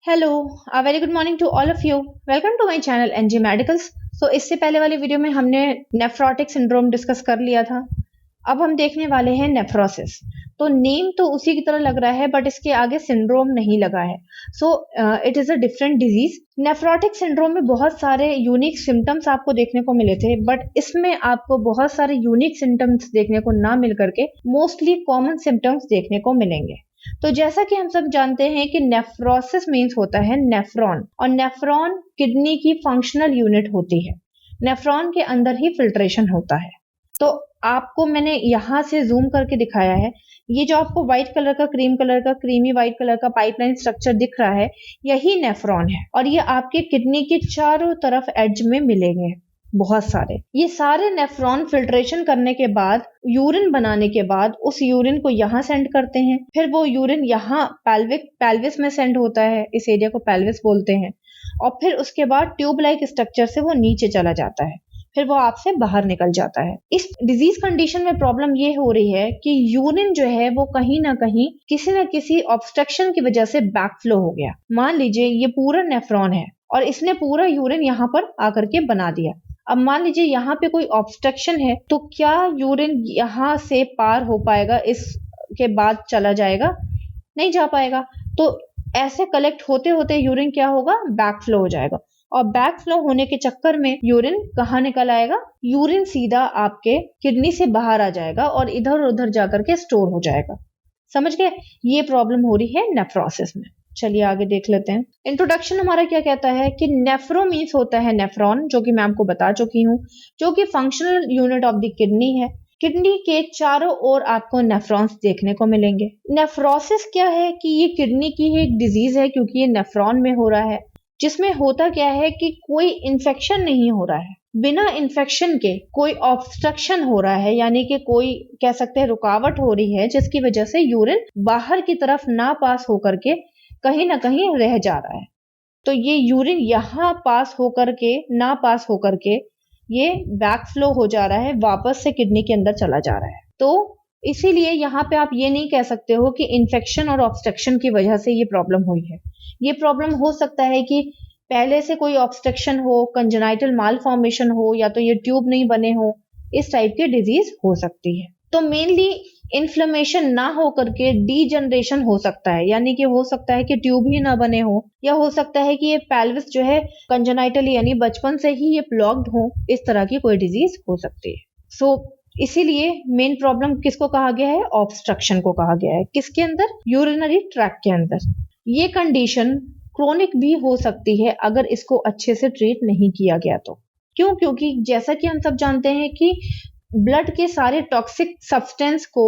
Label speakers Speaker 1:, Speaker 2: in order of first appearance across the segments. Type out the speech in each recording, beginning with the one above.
Speaker 1: Hello, a very good morning to all of you. Welcome to my channel NG medicals. इससे पहले वाली video में हमने nephrotic syndrome discuss कर लिया था। अब हम देखने वाले हैं नेफ्रोसिस। तो नेम तो उसी की तरह लग रहा है बट इसके आगे सिंड्रोम नहीं लगा है। It is a different disease. Nephrotic syndrome में बहुत सारे यूनिक सिम्टम्स आपको देखने को मिले थे, बट इसमें आपको बहुत सारे यूनिक सिम्टम्स देखने को ना मिल करके मोस्टली कॉमन सिम्टम्स देखने को मिलेंगे। तो जैसा कि हम सब जानते हैं कि नेफ्रोसिस मीन्स होता है नेफ्रॉन, और नेफ्रॉन किडनी की फंक्शनल यूनिट होती है। नेफ्रॉन के अंदर ही फिल्ट्रेशन होता है। तो आपको मैंने यहाँ से जूम करके दिखाया है। ये जो आपको व्हाइट कलर का, क्रीम कलर का, क्रीमी व्हाइट कलर का पाइपलाइन स्ट्रक्चर दिख रहा है, यही नेफ्रॉन है, और ये आपके किडनी के चारों तरफ एड्ज में मिलेंगे बहुत सारे। ये सारे नेफ्रॉन फिल्ट्रेशन करने के बाद, यूरिन बनाने के बाद, उस यूरिन को यहाँ सेंड करते हैं। फिर वो यूरिन यहाँ पेल्विस में सेंड होता है, इस एरिया को पेल्विस बोलते हैं। और फिर उसके बाद ट्यूब लाइक स्ट्रक्चर से वो नीचे चला जाता है, फिर वो आपसे बाहर निकल जाता है। इस डिजीज कंडीशन में प्रॉब्लम ये हो रही है कि यूरिन जो है वो कहीं ना कहीं किसी न किसी ऑब्स्ट्रक्शन की वजह से बैकफ्लो हो गया। मान लीजिए ये पूरा नेफ्रॉन है और इसने पूरा यूरिन यहाँ पर आकर के बना दिया। अब मान लीजिए यहाँ पे कोई ऑब्स्ट्रक्शन है, तो क्या यूरिन यहाँ से पार हो पाएगा, इसके बाद चला जाएगा? नहीं जा पाएगा। तो ऐसे कलेक्ट होते होते यूरिन क्या होगा, बैकफ्लो हो जाएगा। और बैकफ्लो होने के चक्कर में यूरिन कहाँ निकल आएगा? यूरिन सीधा आपके किडनी से बाहर आ जाएगा और इधर उधर जाकर के स्टोर हो जाएगा। समझ गए? ये प्रॉब्लम हो रही है नेफ्रोसिस में। चलिए आगे देख लेते हैं। इंट्रोडक्शन हमारा क्या कहता है कि नेफ्रो मीन्स होता है नेफ्रॉन, जो कि मैं आपको बता चुकी हूँ, जो कि functional unit of the kidney है। किडनी के चारों ओर आपको नेफ्रॉन्स देखने को मिलेंगे। नेफ्रोसिस क्या है कि ये किडनी की ही एक डिजीज है, क्योंकि ये नेफ्रॉन में हो रहा है, जिसमें होता क्या है कि कोई इन्फेक्शन नहीं हो रहा है। बिना इन्फेक्शन के कोई ऑब्स्ट्रक्शन हो रहा है, यानी कि कोई कह सकते हैं रुकावट हो रही है, जिसकी वजह से यूरिन बाहर की तरफ ना पास होकर के कहीं ना कहीं रह जा रहा है। तो ये यूरिन यहाँ पास होकर के, ना पास होकर के, ये बैक फ्लो हो जा रहा है, वापस से किडनी के अंदर चला जा रहा है। तो इसीलिए यहाँ पे आप ये नहीं कह सकते हो कि इन्फेक्शन और ऑब्स्ट्रक्शन की वजह से ये प्रॉब्लम हुई है। ये प्रॉब्लम हो सकता है कि पहले से कोई ऑब्स्ट्रक्शन हो, कंजेनाइटल मालफॉर्मेशन हो, या तो ये ट्यूब नहीं बने हो, इस टाइप की डिजीज हो सकती है। तो मेनली इन्फ्लेमेशन ना हो करके डीजनरेशन हो सकता है, यानी कि हो सकता है कि ट्यूब ही ना बने हो, या हो सकता है कि ये पेल्विस जो है कंजेनाइटली यानी बचपन से ही ये ब्लॉक्ड हो। इस तरह की कोई डिजीज हो सकती है। इसीलिए मेन प्रॉब्लम किसको कहा गया है? ऑब्स्ट्रक्शन को कहा गया है। किसके अंदर? यूरिनरी ट्रैक्ट के अंदर। ये कंडीशन क्रोनिक भी हो सकती है अगर इसको अच्छे से ट्रीट नहीं किया गया तो। क्यों? क्योंकि जैसा कि हम सब जानते हैं कि ब्लड के सारे टॉक्सिक सब्सटेंस को,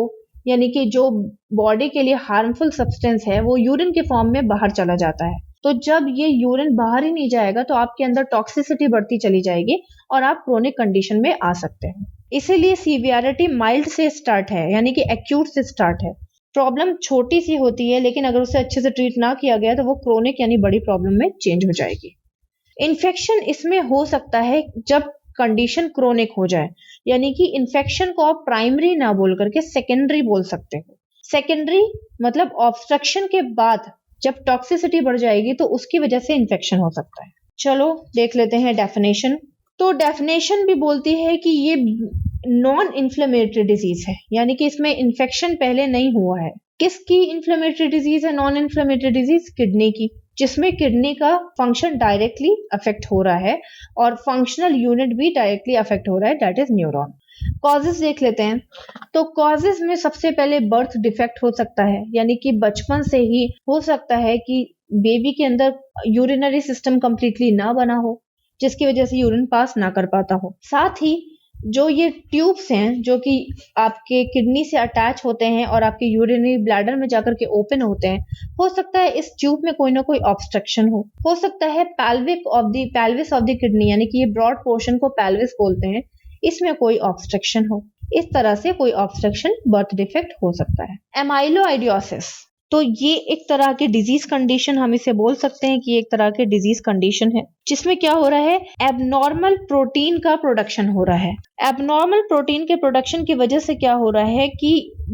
Speaker 1: यानी कि जो बॉडी के लिए हार्मफुल सब्सटेंस है, वो यूरिन के फॉर्म में बाहर चला जाता है। तो जब ये यूरिन बाहर ही नहीं जाएगा तो आपके अंदर टॉक्सिसिटी बढ़ती चली जाएगी और आप क्रोनिक कंडीशन में आ सकते हैं। इसीलिए सीवियरिटी माइल्ड से स्टार्ट है, यानी कि एक्यूट से स्टार्ट है। प्रॉब्लम छोटी सी होती है, लेकिन अगर उसे अच्छे से ट्रीट ना किया गया तो वो क्रोनिक यानी बड़ी प्रॉब्लम में चेंज हो जाएगी। इन्फेक्शन इसमें हो सकता है जब कंडीशन क्रोनिक हो जाए, यानी कि इन्फेक्शन को आप प्राइमरी ना बोल करके सेकेंडरी बोल सकते हो। सेकेंडरी मतलब ऑब्स्ट्रक्शन के बाद जब टॉक्सिसिटी बढ़ जाएगी तो उसकी वजह से इन्फेक्शन हो सकता है। चलो देख लेते हैं डेफिनेशन। तो डेफिनेशन भी बोलती है कि ये नॉन इन्फ्लेमेटरी डिजीज है, यानी कि इसमें इन्फेक्शन पहले नहीं हुआ है। किसकी इन्फ्लेमेटरी डिजीज है नॉन इन्फ्लेमेटरी डिजीज? किडनी की, जिसमें किडनी का फंक्शन डायरेक्टली अफेक्ट हो रहा है और फंक्शनल यूनिट भी डायरेक्टली अफेक्ट हो रहा है, दैट इज न्यूरॉन। कॉजेज देख लेते हैं। तो कॉजेज में सबसे पहले बर्थ डिफेक्ट हो सकता है, यानी कि बचपन से ही हो सकता है कि बेबी के अंदर यूरिनरी सिस्टम कंप्लीटली ना बना हो, जिसकी वजह से यूरिन पास ना कर पाता हो। साथ ही जो ये ट्यूब्स हैं जो कि आपके किडनी से अटैच होते हैं और आपके यूरिनरी ब्लैडर में जाकर के ओपन होते हैं, हो सकता है इस ट्यूब में कोई ना कोई ऑब्स्ट्रक्शन हो सकता है पेल्विस ऑफ द किडनी, यानी कि ये ब्रॉड पोर्शन को पेल्विस बोलते हैं, इसमें कोई ऑब्स्ट्रक्शन हो। इस तरह से कोई ऑब्स्ट्रक्शन, बर्थ डिफेक्ट हो सकता है। एमाइलोआइडियोसिस, तो ये एक तरह की डिजीज कंडीशन, हम इसे बोल सकते हैं कि एक तरह की डिजीज कंडीशन है, जिसमें क्या हो रहा है? एबनॉर्मल प्रोटीन का प्रोडक्शन हो रहा है। एबनॉर्मल प्रोटीन के प्रोडक्शन की वजह से क्या हो रहा है कि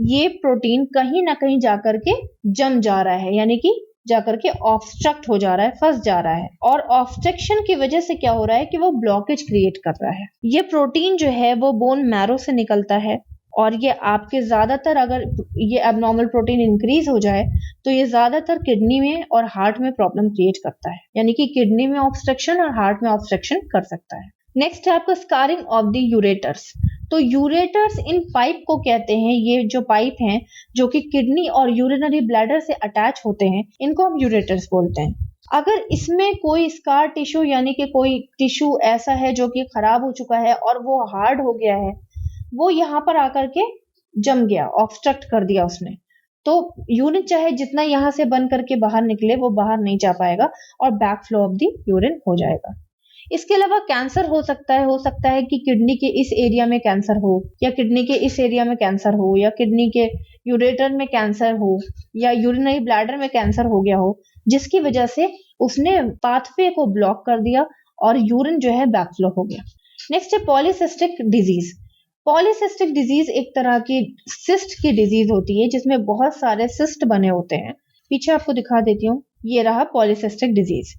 Speaker 1: ये प्रोटीन कहीं ना कहीं जाकर के जम जा रहा है, यानी कि जाकर के ऑब्स्ट्रक्ट हो जा रहा है, फंस जा रहा है, और ऑब्स्ट्रक्शन की वजह से क्या हो रहा है कि वो ब्लॉकेज क्रिएट कर रहा है। ये प्रोटीन जो है वो बोन मैरो से निकलता है, और ये आपके ज्यादातर, अगर ये एबनॉर्मल प्रोटीन इंक्रीज हो जाए तो ये ज्यादातर किडनी में और हार्ट में प्रॉब्लम क्रिएट करता है, यानी कि किडनी में ऑब्स्ट्रक्शन और हार्ट में ऑब्स्ट्रक्शन कर सकता है। नेक्स्ट है आपका स्कारिंग ऑफ द यूरेटर्स। तो यूरेटर्स इन पाइप को कहते हैं, ये जो पाइप हैं जो कि किडनी और यूरिनरी ब्लैडर से अटैच होते हैं, इनको हम यूरेटर्स बोलते हैं। अगर इसमें कोई स्कार टिश्यू यानी कि कोई टिश्यू ऐसा है जो कि खराब हो चुका है और वो हार्ड हो गया है, वो यहाँ पर आकर के जम गया, ऑब्स्ट्रक्ट कर दिया उसने, तो यूरिन चाहे जितना यहाँ से बन करके बाहर निकले वो बाहर नहीं जा पाएगा और back flow of the urine हो जाएगा। इसके अलावा कैंसर हो सकता है कि किडनी के इस एरिया में कैंसर हो, या किडनी के इस एरिया में कैंसर हो, या किडनी के यूरेटर में कैंसर हो, या यूरिनरी ब्लैडर में कैंसर हो गया हो, जिसकी वजह से उसने पाथवे को ब्लॉक कर दिया और यूरिन जो है बैक फ्लो हो गया। नेक्स्ट है पॉलीसिस्टिक डिजीज। पॉलीसिस्टिक डिजीज एक तरह की सिस्ट की डिजीज होती है जिसमें बहुत सारे सिस्ट बने होते हैं। पीछे आपको दिखा देती हूँ, ये रहा पॉलीसिस्टिक डिजीज।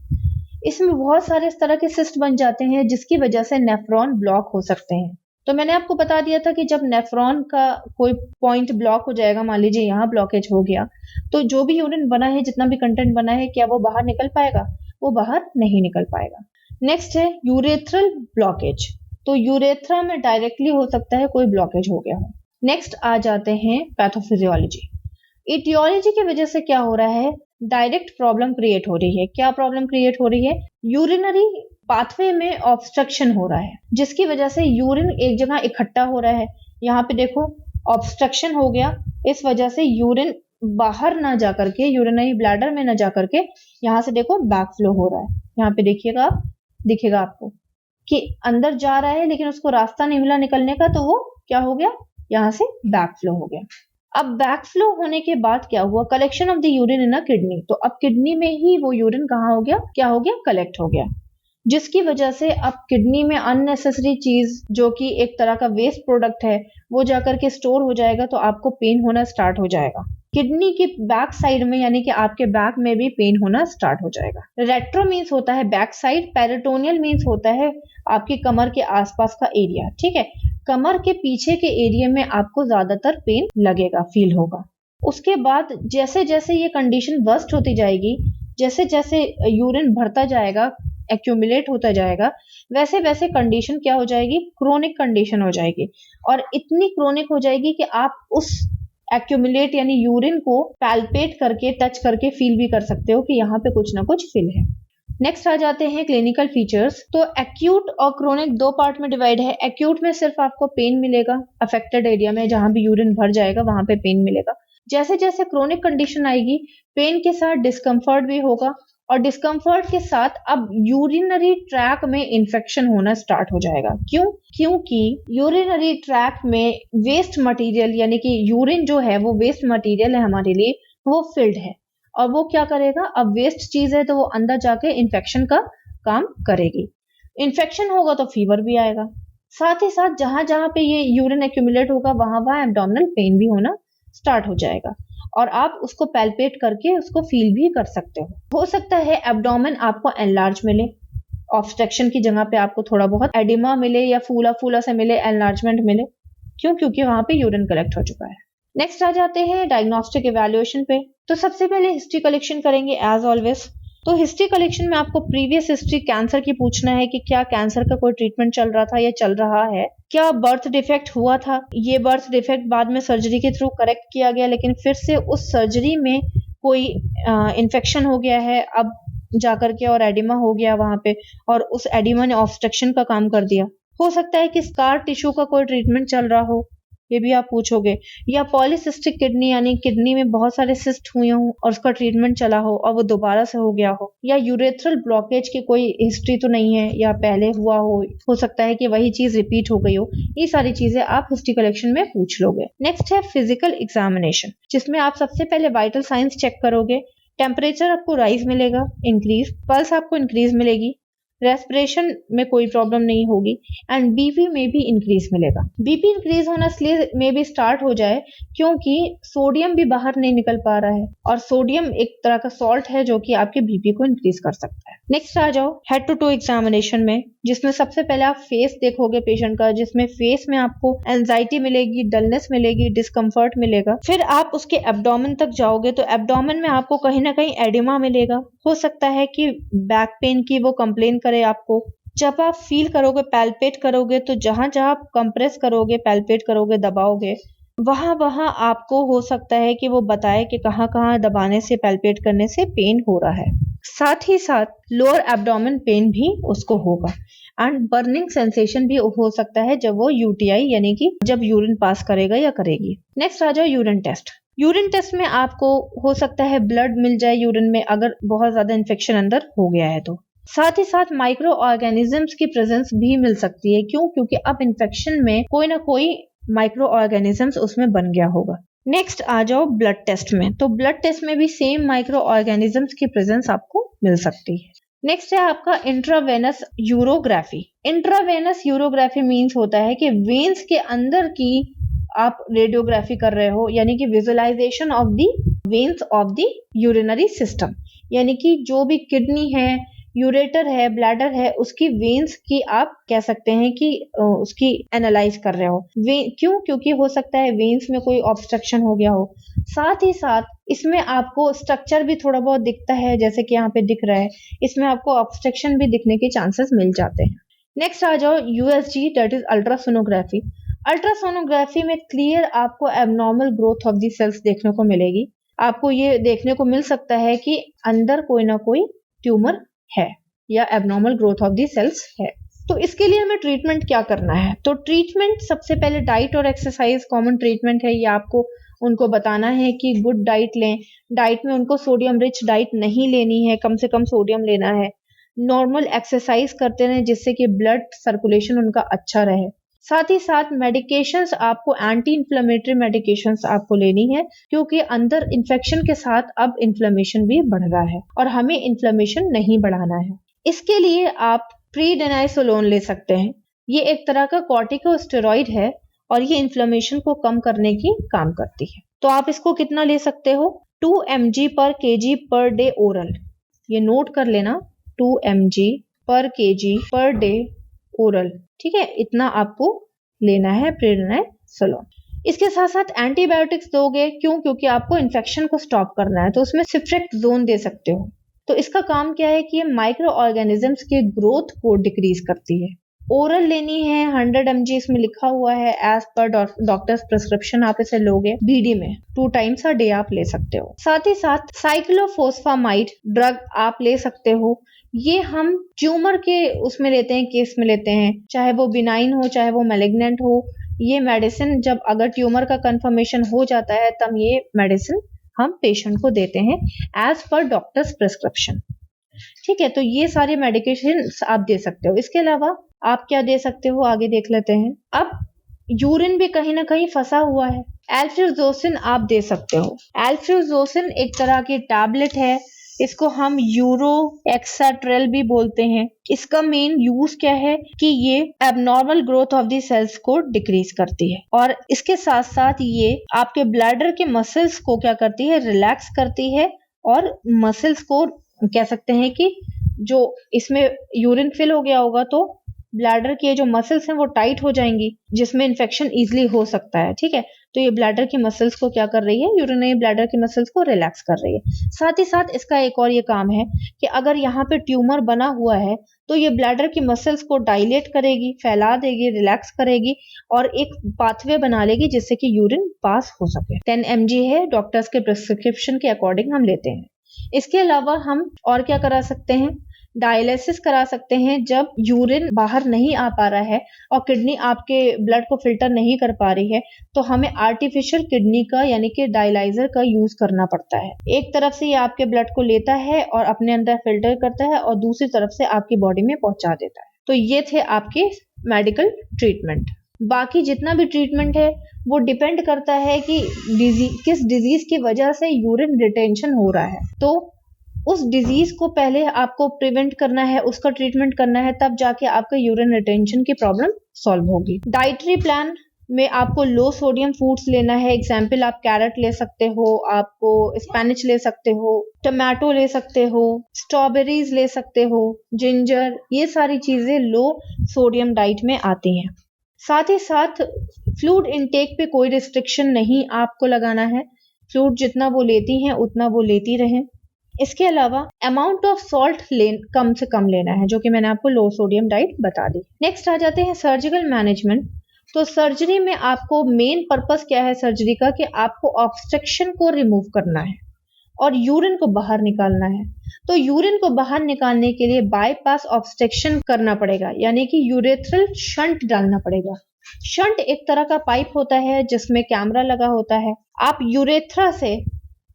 Speaker 1: इसमें बहुत सारे इस तरह के सिस्ट बन जाते हैं जिसकी वजह से नेफ्रॉन ब्लॉक हो सकते हैं। तो मैंने आपको बता दिया था कि जब नेफ्रॉन का कोई पॉइंट ब्लॉक हो जाएगा, मान लीजिए यहाँ ब्लॉकेज हो गया, तो जो भी यूरिन बना है, जितना भी कंटेंट बना है, क्या वो बाहर निकल पाएगा? वो बाहर नहीं निकल पाएगा। नेक्स्ट है यूरेथ्रल ब्लॉकेज। तो यूरेथ्रा में डायरेक्टली हो सकता है कोई ब्लॉकेज हो गया हो। नेक्स्ट आ जाते हैं पैथोफिजियोलॉजी। इटियोलॉजी की वजह से क्या हो रहा है? डायरेक्ट प्रॉब्लम क्रिएट हो रही है। क्या प्रॉब्लम क्रिएट हो रही है? यूरिनरी पाथवे में ऑब्स्ट्रक्शन हो रहा है, जिसकी वजह से यूरिन एक जगह इकट्ठा हो रहा है। यहाँ पे देखो ऑब्स्ट्रक्शन हो गया, इस वजह से यूरिन बाहर ना जाकर के, यूरिनरी ब्लैडर में ना जाकर के, यहाँ से देखो बैक फ्लो हो रहा है। यहाँ पे देखिएगा, दिखेगा आपको कि अंदर जा रहा है लेकिन उसको रास्ता नहीं मिला निकलने का, तो वो क्या हो गया? यहाँ से बैक फ्लो हो गया। अब बैक फ्लो होने के बाद क्या हुआ? Collection of the urine in a kidney. तो अब किडनी में ही वो यूरिन कहाँ हो गया? क्या हो गया? कलेक्ट हो गया, जिसकी वजह से अब किडनी में अननेसेसरी चीज जो कि एक तरह का वेस्ट प्रोडक्ट है वो जाकर के स्टोर हो जाएगा, तो आपको पेन होना स्टार्ट हो जाएगा। किडनी के बैक साइड में, यानी कि आपके बैक में भी पेन होना स्टार्ट हो जाएगा। रेट्रो मीन्स होता है बैक साइड, पेरिटोनियल मीन्स होता है आपकी कमर के आसपास का एरिया। ठीक है, कमर के पीछे के एरिया में आपको ज्यादातर पेन लगेगा, फील होगा। उसके बाद जैसे जैसे ये कंडीशन वर्स्ट होती जाएगी, जैसे जैसे यूरिन भरता जाएगा, एक्यूमुलेट होता जाएगा, वैसे वैसे कंडीशन क्या हो जाएगी? क्रोनिक कंडीशन हो जाएगी, और इतनी क्रोनिक हो जाएगी कि आप उस एक्यूमुलेट यानी यूरिन को पैल्पेट करके, टच करके फील भी कर सकते हो कि यहाँ पे कुछ ना कुछ फील है। नेक्स्ट आ जाते हैं क्लिनिकल फीचर्स। तो एक्यूट और क्रोनिक दो पार्ट में डिवाइड है। एक्यूट में सिर्फ आपको पेन मिलेगा, अफेक्टेड एरिया में जहां भी यूरिन भर जाएगा वहां पे पेन मिलेगा। जैसे जैसे क्रोनिक कंडीशन आएगी, पेन के साथ डिस्कम्फर्ट भी होगा, और डिस्कम्फर्ट के साथ अब यूरिनरी ट्रैक में इंफेक्शन होना स्टार्ट हो जाएगा। क्यों? क्योंकि यूरिनरी ट्रैक में वेस्ट मटेरियल, यानी कि यूरिन जो है वो वेस्ट मटेरियल है हमारे लिए, वो फिल्ड है, और वो क्या करेगा? अब वेस्ट चीज है तो वो अंदर जाके इंफेक्शन का काम करेगी। इंफेक्शन होगा तो फीवर भी आएगा, साथ ही साथ जहां जहां पे ये यूरिन एक्यूमुलेट होगा वहां वहां एब्डोमिनल पेन भी होना स्टार्ट हो जाएगा, और आप उसको पैल्पेट करके उसको फील भी कर सकते हो सकता है एब्डोमेन आपको एनलार्ज मिले, ऑब्स्ट्रक्शन की जगह पे आपको थोड़ा बहुत एडिमा मिले या फूला फूला से मिले, एनलार्जमेंट मिले। क्यों? क्योंकि वहां पे यूरिन कलेक्ट हो चुका है। नेक्स्ट आ जाते हैं डायग्नोस्टिक इवैल्यूएशन पे। तो सबसे पहले हिस्ट्री कलेक्शन करेंगे एज ऑलवेज। तो हिस्ट्री कलेक्शन में आपको प्रीवियस हिस्ट्री कैंसर की पूछना है कि क्या कैंसर का कोई ट्रीटमेंट चल रहा था या चल रहा है, क्या बर्थ डिफेक्ट हुआ था, ये बर्थ डिफेक्ट बाद में सर्जरी के थ्रू करेक्ट किया गया लेकिन फिर से उस सर्जरी में कोई इन्फेक्शन हो गया है अब जाकर के और एडिमा हो गया वहां पे, और उस एडिमा ने ऑब्स्ट्रक्शन का काम कर दिया। हो सकता है कि स्कार टिश्यू का कोई ट्रीटमेंट चल रहा हो, ये भी आप पूछोगे। या पॉलीसिस्टिक किडनी, यानी किडनी में बहुत सारे सिस्ट हुए हों और उसका ट्रीटमेंट चला हो और वो दोबारा से हो गया हो। या यूरेथ्रल ब्लॉकेज की कोई हिस्ट्री तो नहीं है, या पहले हुआ हो सकता है कि वही चीज रिपीट हो गई हो। ये सारी चीजें आप हिस्ट्री कलेक्शन में पूछ लोगे। नेक्स्ट है फिजिकल एग्जामिनेशन, जिसमें आप सबसे पहले वाइटल साइंस चेक करोगे। टेम्परेचर आपको राइज मिलेगा, इंक्रीज, पल्स आपको इंक्रीज मिलेगी, रेस्पिरेशन में कोई प्रॉब्लम नहीं होगी एंड बीपी में भी इंक्रीज मिलेगा। बीपी इंक्रीज होना इसलिए में भी स्टार्ट हो जाए क्योंकि सोडियम भी बाहर नहीं निकल पा रहा है और सोडियम एक तरह का सॉल्ट है जो कि आपके बीपी को इंक्रीज कर सकता है। नेक्स्ट आ जाओ हेड टू टू एग्जामिनेशन में, जिसमें सबसे पहले आप फेस देखोगे पेशेंट का, जिसमें फेस में आपको एंजाइटी मिलेगी, डलनेस मिलेगी, डिस्कम्फर्ट मिलेगा। फिर आप उसके एब्डोमेन तक जाओगे तो एब्डोमेन में आपको कहीं ना कहीं एडिमा मिलेगा, हो सकता है कि बैक पेन की वो कंप्लेन करे आपको। जब आप फील करोगे, पैल्पेट करोगे, तो जहां जहां आप कंप्रेस करोगे, पैल्पेट करोगे, दबाओगे, वहां वहां आपको हो सकता है कि वो बताए कि कहाँ कहाँ दबाने से, पैल्पेट करने से पेन हो रहा है। साथ ही साथ लोअर एब्डोमेन पेन भी उसको होगा एंड बर्निंग सेंसेशन भी हो सकता है जब वो यूटीआई यानी कि जब यूरिन पास करेगा या करेगी। नेक्स्ट आ जाओ यूरिन टेस्ट। यूरिन टेस्ट में आपको हो सकता है ब्लड मिल जाए यूरिन में अगर बहुत ज्यादा इन्फेक्शन अंदर हो गया है तो। साथ ही साथ माइक्रो ऑर्गेनिजम्स की प्रेजेंस भी मिल सकती है। क्यों? क्योंकि अब इन्फेक्शन में कोई ना कोई माइक्रो ऑर्गेनिजम्स उसमें बन गया होगा। नेक्स्ट आ जाओ ब्लड टेस्ट में, तो ब्लड टेस्ट में भी सेम माइक्रो ऑर्गेनिजम्स की प्रेजेंस आपको मिल सकती है। नेक्स्ट है आपका intravenous urography. Intravenous urography means होता है कि वेन्स के अंदर की आप रेडियोग्राफी कर रहे हो, यानी कि visualisation of the veins of the urinary system, यानी कि जो भी किडनी है, यूरेटर है, ब्लैडर है, उसकी वेन्स की आप कह सकते हैं कि उसकी एनालाइज कर रहे हो। क्यों? क्योंकि हो सकता है वेन्स में कोई ऑब्स्ट्रक्शन हो गया हो। साथ ही साथ इसमें आपको स्ट्रक्चर भी थोड़ा बहुत दिखता है, जैसे कि यहाँ पे दिख रहा है, इसमें आपको ऑब्स्ट्रक्शन भी दिखने के चांसेस मिल जाते हैं। नेक्स्ट आ जाओ USG, that is ultrasonography. Ultrasonography में क्लियर आपको abnormal growth of the cells देखने को मिलेगी। आपको ये देखने को मिल सकता है कि अंदर कोई ना कोई ट्यूमर है या abnormal growth of the cells है। तो इसके लिए हमें ट्रीटमेंट क्या करना है? तो ट्रीटमेंट सबसे पहले डाइट और एक्सरसाइज कॉमन ट्रीटमेंट है। ये आपको उनको बताना है कि गुड डाइट लें। डाइट में उनको सोडियम रिच डाइट नहीं लेनी है, कम से कम सोडियम लेना है। नॉर्मल एक्सरसाइज करते रहें जिससे कि ब्लड सर्कुलेशन उनका अच्छा रहे। साथ ही साथ मेडिकेशंस, आपको एंटी इंफ्लेमेटरी मेडिकेशंस आपको लेनी है, क्योंकि अंदर इन्फेक्शन के साथ अब इन्फ्लेमेशन भी बढ़ रहा है और हमें इन्फ्लेमेशन नहीं बढ़ाना है। इसके लिए आप प्रीडेनाइसोलोन ले सकते हैं। ये एक तरह का कॉर्टिकोस्टेरॉइड है और ये इन्फ्लेमेशन को कम करने की काम करती है। तो आप इसको कितना ले सकते हो? 2 mg पर kg पर डे ओरल। ये नोट कर लेना, 2 mg पर kg पर डे ओरल, ठीक है? इतना आपको लेना है प्रेडनाइसोलोन। इसके साथ साथ एंटीबायोटिक्स दोगे। क्यों? क्योंकि आपको इन्फेक्शन को स्टॉप करना है, तो उसमें सिफ्रेक्टज़ोन दे सकते हो। तो इसका काम क्या है कि ये माइक्रो ऑर्गेनिजम्स के ग्रोथ को डिक्रीज करती है। ओरल लेनी है 100 mg, इसमें लिखा हुआ है एज पर डॉक्टर्स प्रिस्क्रिप्शन। आप इसे लोगे बीडी में 2 टाइम्स अ डे आप ले सकते हो। साथ ही साथ साइक्लोफोस्फामाइड ड्रग आप ले सकते हो। ये हम ट्यूमर के उसमें लेते हैं, केस में लेते हैं, चाहे वो बिनाइन हो चाहे वो मैलिग्नेंट हो। ये मेडिसिन जब अगर ट्यूमर का कंफर्मेशन हो जाता है तब ये मेडिसिन हम पेशेंट को देते हैं एज पर डॉक्टर्स प्रिस्क्रिप्शन, ठीक है? तो ये सारे मेडिकेशन आप दे सकते हो। इसके अलावा आप क्या दे सकते हो, आगे देख लेते हैं। अब यूरिन भी कहीं ना कहीं फंसा हुआ है, एल्फ्यूजोसिन आप दे सकते हो। एल्फ्यूजोसिन एक तरह की टैबलेट है, इसको हम यूरो एक्साट्रेल भी बोलते हैं। इसका मेन यूज क्या है कि ये abnormal growth of the cells को डिक्रीज करती है और इसके साथ साथ ये आपके ब्लैडर के मसल्स को क्या करती है, रिलैक्स करती है और मसल्स को कह सकते हैं कि जो इसमें यूरिन फिल हो गया होगा तो ब्लैडर के जो मसल्स हैं वो टाइट हो जाएंगी, जिसमें इन्फेक्शन इजीली हो सकता है, ठीक है? तो ये ब्लैडर की मसल्स को क्या कर रही है, यूरिनरी ब्लैडर की मसल्स को रिलैक्स कर रही है। साथ ही साथ इसका एक और ये काम है कि अगर यहाँ पे ट्यूमर बना हुआ है तो ये ब्लैडर की मसल्स को डायलेट करेगी, फैला देगी, रिलैक्स करेगी और एक पाथवे बना लेगी जिससे कि यूरिन पास हो सके। 10 mg है, डॉक्टर्स के प्रिस्क्रिप्शन के अकॉर्डिंग हम लेते हैं। इसके अलावा हम और क्या करा सकते हैं? डायलिसिस करा सकते हैं। जब यूरिन बाहर नहीं आ पा रहा है और किडनी आपके ब्लड को फिल्टर नहीं कर पा रही है तो हमें आर्टिफिशियल किडनी का यानी कि डायलाइजर का यूज करना पड़ता है। एक तरफ से ये आपके ब्लड को लेता है और अपने अंदर फिल्टर करता है और दूसरी तरफ से आपकी बॉडी में पहुंचा देता है। तो ये थे आपके मेडिकल ट्रीटमेंट। बाकी जितना भी ट्रीटमेंट है वो डिपेंड करता है कि किस डिजीज की वजह से यूरिन रिटेंशन हो रहा है। तो उस डिजीज को पहले आपको प्रिवेंट करना है, उसका ट्रीटमेंट करना है, तब जाके आपका यूरिन रिटेंशन की प्रॉब्लम सॉल्व होगी। डाइटरी प्लान में आपको लो सोडियम फूड्स लेना है। एग्जाम्पल आप कैरेट ले सकते हो, आपको स्पेनिच ले सकते हो, टमाटो ले सकते हो, स्ट्रॉबेरीज ले सकते हो, जिंजर, ये सारी चीजें लो सोडियम डाइट में आती हैं। साथ ही साथ फ्लूइड इनटेक पे कोई रिस्ट्रिक्शन नहीं आपको लगाना है। फ्लूइड जितना वो लेती हैं उतना वो लेती रहें। इसके अलावा अमाउंट ऑफ सॉल्ट कम से कम लेना है, जो कि मैंने आपको लो सोडियम डाइट बता दी। नेक्स्ट आ जाते हैं सर्जिकल मैनेजमेंट। तो सर्जरी में आपको मेन पर्पस क्या है सर्जरी का, कि आपको ऑब्स्ट्रक्शन को रिमूव करना है और यूरिन को बाहर निकालना है। तो यूरिन को बाहर निकालने के लिए बाईपास ऑब्स्ट्रक्शन करना पड़ेगा, यानी कि यूरेथ्रल शंट डालना पड़ेगा। शंट एक तरह का पाइप होता है जिसमें कैमरा लगा होता है। आप यूरेथ्रा से,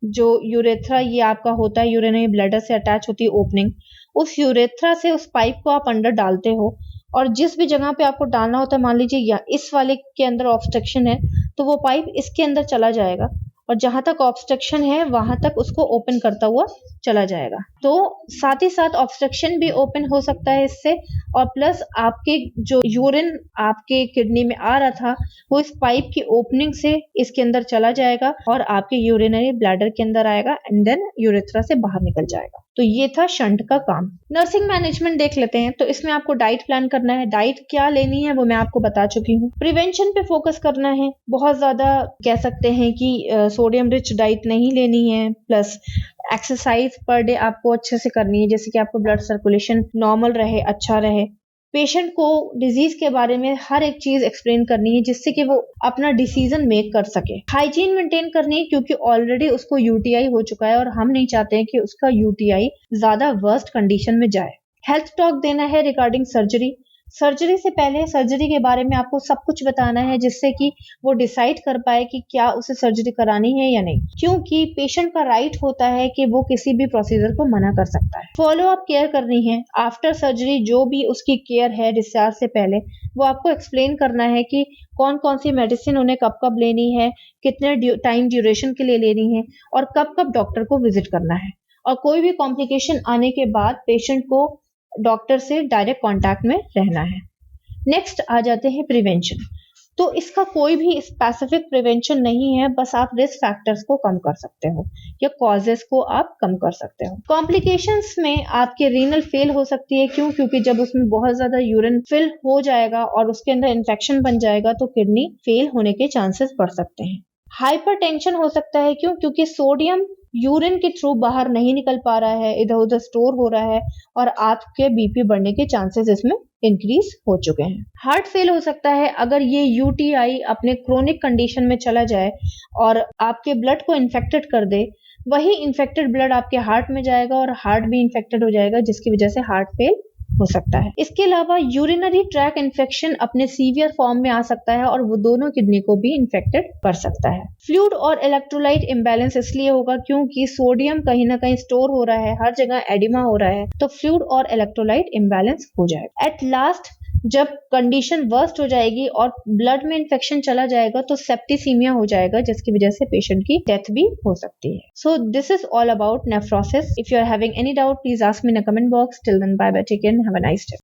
Speaker 1: जो यूरेथ्रा ये आपका होता है, यूरिनरी ब्लैडर से अटैच होती है ओपनिंग, उस यूरेथ्रा से उस पाइप को आप अंदर डालते हो और जिस भी जगह पे आपको डालना होता है, मान लीजिए या इस वाले के अंदर ऑब्स्ट्रक्शन है तो वो पाइप इसके अंदर चला जाएगा और जहां तक ऑब्स्ट्रक्शन है वहां तक उसको ओपन करता हुआ चला जाएगा। तो साथ ही साथ ऑब्स्ट्रक्शन भी ओपन हो सकता है इससे, और प्लस आपके जो यूरिन आपके किडनी में आ रहा था वो इस पाइप की ओपनिंग से इसके अंदर चला जाएगा और आपके यूरिनरी ब्लैडर के अंदर आएगा एंड देन यूरेथ्रा से बाहर निकल जाएगा। तो ये था शंट का काम। नर्सिंग मैनेजमेंट देख लेते हैं। तो इसमें आपको डाइट प्लान करना है। डाइट क्या लेनी है वो मैं आपको बता चुकी हूँ। प्रिवेंशन पे फोकस करना है। बहुत ज्यादा कह सकते हैं कि सोडियम रिच डाइट नहीं लेनी है। प्लस एक्सरसाइज पर डे आपको अच्छे से करनी है, जैसे कि आपको ब्लड सर्कुलेशन नॉर्मल रहे, अच्छा रहे। पेशेंट को डिजीज के बारे में हर एक चीज एक्सप्लेन करनी है जिससे कि वो अपना डिसीजन मेक कर सके। हाइजीन मेंटेन करनी है क्योंकि ऑलरेडी उसको यूटीआई हो चुका है और हम नहीं चाहते हैं कि उसका यूटीआई ज्यादा वर्स्ट कंडीशन में जाए। हेल्थ टॉक देना है रिगार्डिंग सर्जरी। सर्जरी से पहले सर्जरी के बारे में आपको सब कुछ बताना है जिससे कि वो डिसाइड कर पाए कि क्या उसे सर्जरी करानी है या नहीं, क्योंकि पेशेंट का राइट होता है कि वो किसी भी प्रोसीजर को मना कर सकता है। फॉलो अप केयर करनी है। आफ्टर सर्जरी जो भी उसकी केयर है डिस्चार्ज से पहले, वो आपको एक्सप्लेन करना है कि कौन कौन सी मेडिसिन उन्हें कब कब लेनी है, कितने टाइम ड्यूरेशन के लिए लेनी है और कब कब डॉक्टर को विजिट करना है। और कोई भी कॉम्प्लिकेशन आने के बाद पेशेंट को डॉक्टर से डायरेक्ट कांटेक्ट में रहना है। नेक्स्ट आ जाते हैं प्रिवेंशन। तो इसका कोई भी स्पेसिफिक प्रिवेंशन नहीं है, बस आप रिस्क फैक्टर्स को कम कर सकते हो या कॉजेस को आप कम कर सकते हो। कॉम्प्लिकेशंस में आपके रीनल फेल हो सकती है। क्यों? क्योंकि जब उसमें बहुत ज्यादा यूरिन फिल हो जाएगा और उसके अंदर इन्फेक्शन बन जाएगा तो किडनी फेल होने के चांसेस बढ़ सकते हैं। हाइपरटेंशन हो सकता है। क्यों? क्योंकि सोडियम यूरिन के थ्रू बाहर नहीं निकल पा रहा है, इधर उधर स्टोर हो रहा है और आपके बीपी बढ़ने के चांसेस इसमें इंक्रीज हो चुके हैं। हार्ट फेल हो सकता है अगर ये यूटीआई अपने क्रोनिक कंडीशन में चला जाए और आपके ब्लड को इन्फेक्टेड कर दे। वही इन्फेक्टेड ब्लड आपके हार्ट में जाएगा और हार्ट भी इन्फेक्टेड हो जाएगा, जिसकी वजह से हार्ट फेल हो सकता है। इसके अलावा यूरिनरी ट्रैक इन्फेक्शन अपने सीवियर फॉर्म में आ सकता है और वो दोनों किडनी को भी इन्फेक्टेड कर सकता है। फ्लूइड और इलेक्ट्रोलाइट इम्बैलेंस इसलिए होगा क्योंकि सोडियम कहीं ना कहीं स्टोर हो रहा है, हर जगह एडिमा हो रहा है, तो फ्लूइड और इलेक्ट्रोलाइट इम्बैलेंस हो जाएगा। एट लास्ट जब कंडीशन वर्स्ट हो जाएगी और ब्लड में इन्फेक्शन चला जाएगा तो सेप्टिसीमिया हो जाएगा, जिसकी वजह से पेशेंट की डेथ भी हो सकती है। So this is all about nephrosis. If you are having any doubt please ask me in the comment box. Till then bye bye, take care, have a nice day.